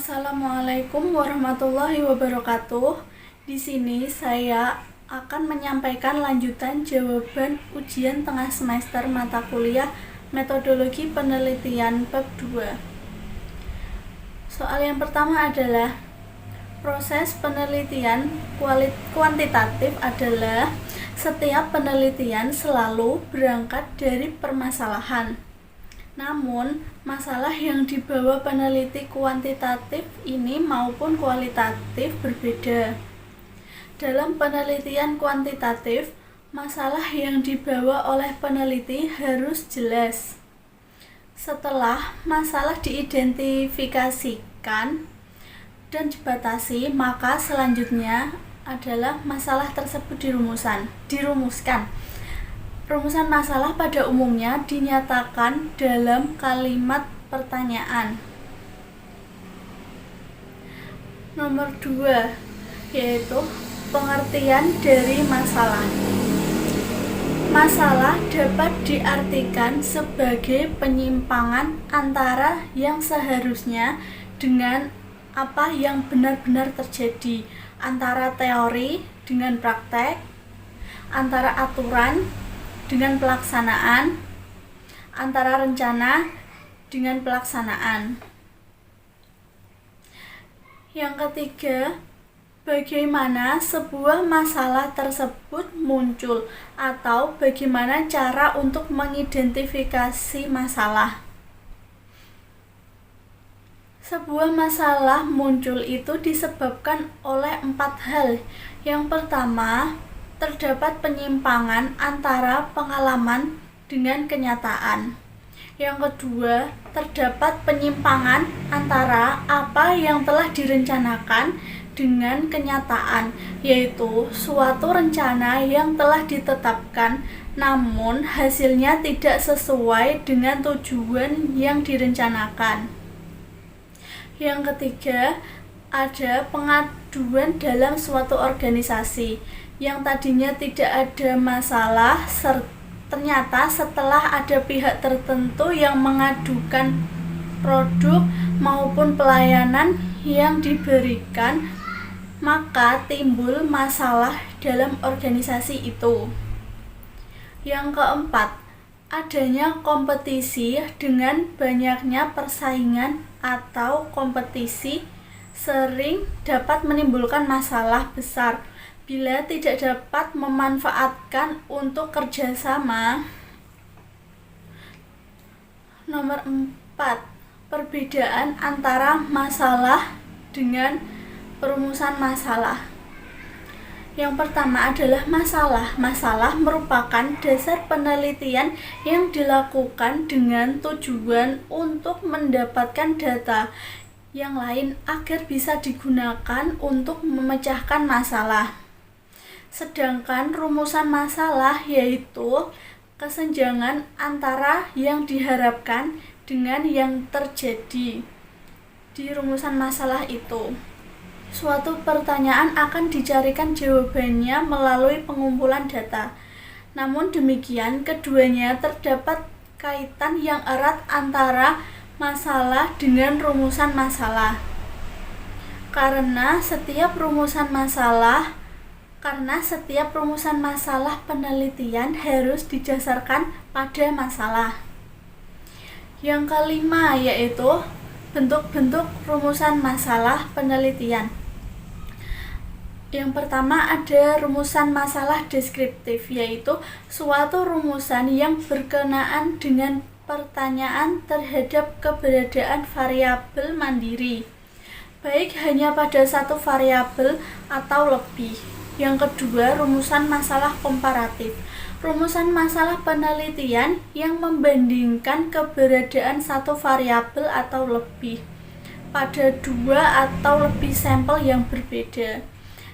Assalamualaikum warahmatullahi wabarakatuh. Di sini saya akan menyampaikan lanjutan jawaban ujian tengah semester mata kuliah Metodologi Penelitian bab 2. Soal yang pertama adalah proses penelitian kuantitatif adalah setiap penelitian selalu berangkat dari permasalahan. Namun, masalah yang dibawa peneliti kuantitatif ini maupun kualitatif berbeda. Dalam penelitian kuantitatif, masalah yang dibawa oleh peneliti harus jelas. Setelah masalah diidentifikasikan dan dibatasi, maka selanjutnya adalah masalah tersebut dirumuskan. Rumusan masalah pada umumnya dinyatakan dalam kalimat pertanyaan. Nomor 2, yaitu pengertian dari masalah. Masalah dapat diartikan sebagai penyimpangan antara yang seharusnya dengan apa yang benar-benar terjadi, antara teori dengan praktek, antara aturan dengan pelaksanaan, antara rencana dengan pelaksanaan. Yang ketiga, bagaimana sebuah masalah tersebut muncul atau bagaimana cara untuk mengidentifikasi masalah. Sebuah masalah muncul itu disebabkan oleh 4 hal. Yang pertama, terdapat penyimpangan antara pengalaman dengan kenyataan. Yang kedua, terdapat penyimpangan antara apa yang telah direncanakan dengan kenyataan, yaitu suatu rencana yang telah ditetapkan namun hasilnya tidak sesuai dengan tujuan yang direncanakan. Yang ketiga, ada pengaduan dalam suatu organisasi yang tadinya tidak ada masalah, ternyata setelah ada pihak tertentu yang mengadukan produk maupun pelayanan yang diberikan, maka timbul masalah dalam organisasi itu. Yang keempat, adanya kompetisi dengan banyaknya persaingan atau kompetisi sering dapat menimbulkan masalah besar bila tidak dapat memanfaatkan untuk kerjasama. Nomor 4, perbedaan antara masalah dengan perumusan masalah. Yang pertama adalah masalah. Masalah merupakan dasar penelitian yang dilakukan dengan tujuan untuk mendapatkan data yang lain agar bisa digunakan untuk memecahkan masalah. Sedangkan rumusan masalah yaitu kesenjangan antara yang diharapkan dengan yang terjadi di rumusan masalah itu. Suatu pertanyaan akan dicarikan jawabannya melalui pengumpulan data. Namun demikian, keduanya terdapat kaitan yang erat antara masalah dengan rumusan masalah. Karena setiap rumusan masalah penelitian harus didasarkan pada masalah. Yang kelima, yaitu bentuk-bentuk rumusan masalah penelitian. Yang pertama ada rumusan masalah deskriptif, yaitu suatu rumusan yang berkenaan dengan pertanyaan terhadap keberadaan variabel mandiri, baik hanya pada satu variabel atau lebih. Yang kedua, rumusan masalah komparatif. Rumusan masalah penelitian yang membandingkan keberadaan satu variabel atau lebih pada 2 atau lebih sampel yang berbeda.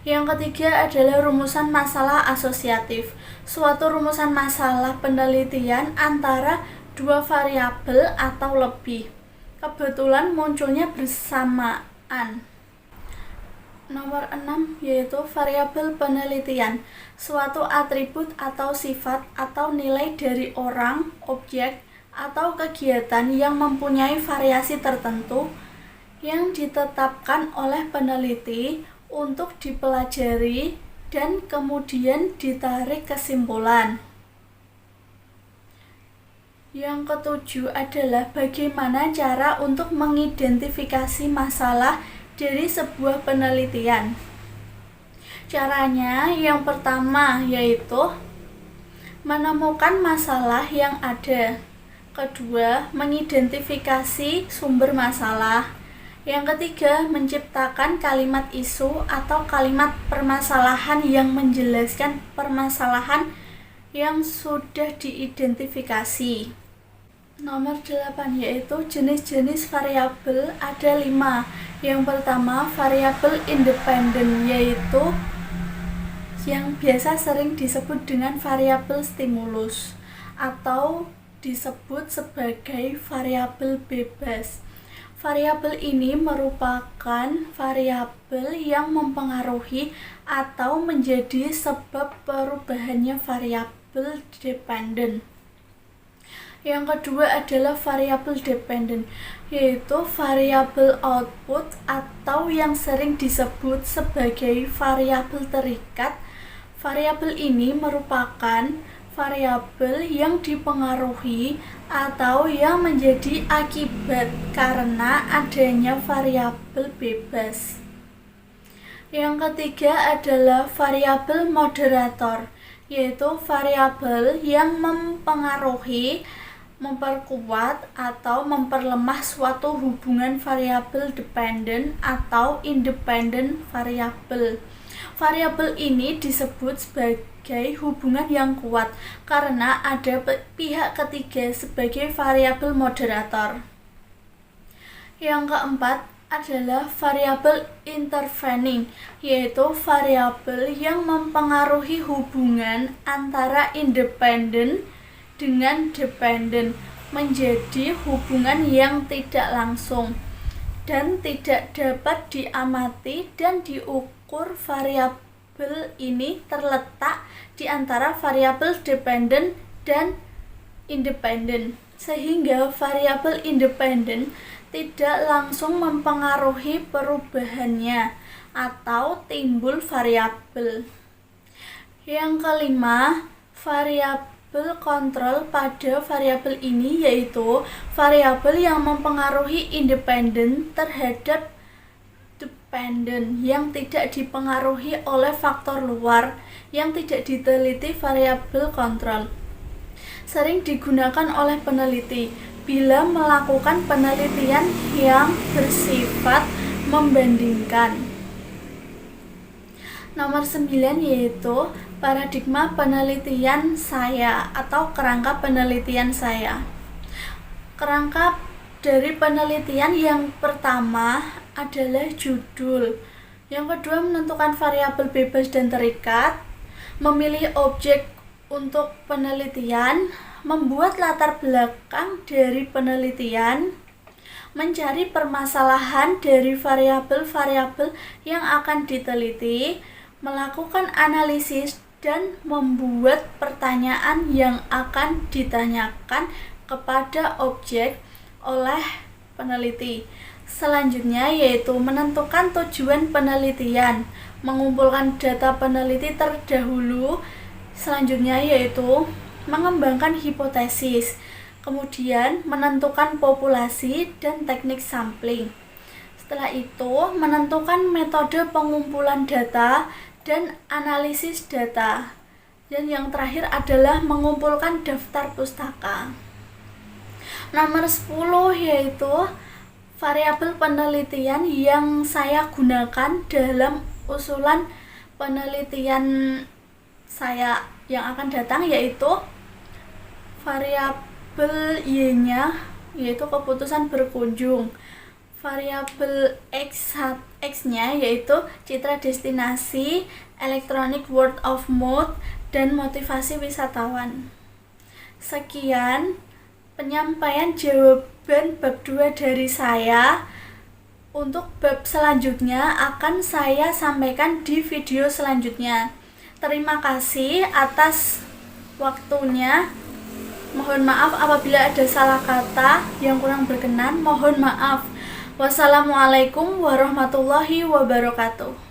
Yang ketiga adalah rumusan masalah asosiatif. Suatu rumusan masalah penelitian antara 2 variabel atau lebih, kebetulan munculnya bersamaan. Nomor 6, yaitu variabel penelitian. Suatu atribut atau sifat atau nilai dari orang, objek, atau kegiatan yang mempunyai variasi tertentu yang ditetapkan oleh peneliti untuk dipelajari dan kemudian ditarik kesimpulan. Yang ketujuh adalah bagaimana cara untuk mengidentifikasi masalah dari sebuah penelitian. Caranya yang pertama yaitu menemukan masalah yang ada. Kedua, mengidentifikasi sumber masalah. Yang ketiga, menciptakan kalimat isu atau kalimat permasalahan yang menjelaskan permasalahan yang sudah diidentifikasi. Nomor 8 yaitu jenis-jenis variabel ada 5. Yang pertama, variabel independen, yaitu yang biasa sering disebut dengan variabel stimulus atau disebut sebagai variabel bebas. Variabel ini merupakan variabel yang mempengaruhi atau menjadi sebab perubahannya variabel dependen. Yang kedua adalah variabel dependen, yaitu variabel output atau yang sering disebut sebagai variabel terikat. Variabel ini merupakan variabel yang dipengaruhi atau yang menjadi akibat karena adanya variabel bebas. Yang ketiga adalah variabel moderator, yaitu variabel yang mempengaruhi, memperkuat atau memperlemah suatu hubungan variabel dependen atau independen variabel. Variabel ini disebut sebagai hubungan yang kuat karena ada pihak ketiga sebagai variabel moderator. Yang keempat adalah variabel intervening, yaitu variabel yang mempengaruhi hubungan antara independen dengan dependen menjadi hubungan yang tidak langsung dan tidak dapat diamati dan diukur. Variabel ini terletak di antara variabel dependen dan independen, sehingga variabel independen tidak langsung mempengaruhi perubahannya atau timbul variabel. Yang kelima, variabel kontrol pada variabel ini yaitu variabel yang mempengaruhi independen terhadap dependen yang tidak dipengaruhi oleh faktor luar yang tidak diteliti. Variabel kontrol sering digunakan oleh peneliti bila melakukan penelitian yang bersifat membandingkan. Nomor 9 yaitu paradigma penelitian saya atau kerangka penelitian saya. Kerangka dari penelitian yang pertama adalah judul. Yang kedua, menentukan variabel bebas dan terikat, memilih objek untuk penelitian, membuat latar belakang dari penelitian, mencari permasalahan dari variabel-variabel yang akan diteliti, melakukan analisis, dan membuat pertanyaan yang akan ditanyakan kepada objek oleh peneliti. Selanjutnya yaitu menentukan tujuan penelitian, mengumpulkan data peneliti terdahulu. Selanjutnya yaitu mengembangkan hipotesis, kemudian menentukan populasi dan teknik sampling. Setelah itu menentukan metode pengumpulan data dan analisis data. Dan yang terakhir adalah mengumpulkan daftar pustaka. Nomor 10 yaitu variabel penelitian yang saya gunakan dalam usulan penelitian saya yang akan datang, yaitu variabel Y-nya yaitu keputusan berkunjung, variabel X-nya yaitu citra destinasi, electronic word of mouth, dan motivasi wisatawan. Sekian penyampaian jawaban bab 2 dari saya. Untuk bab selanjutnya akan saya sampaikan di video selanjutnya. Terima kasih atas waktunya. Mohon maaf apabila ada salah kata yang kurang berkenan. Mohon maaf. Wassalamualaikum warahmatullahi wabarakatuh.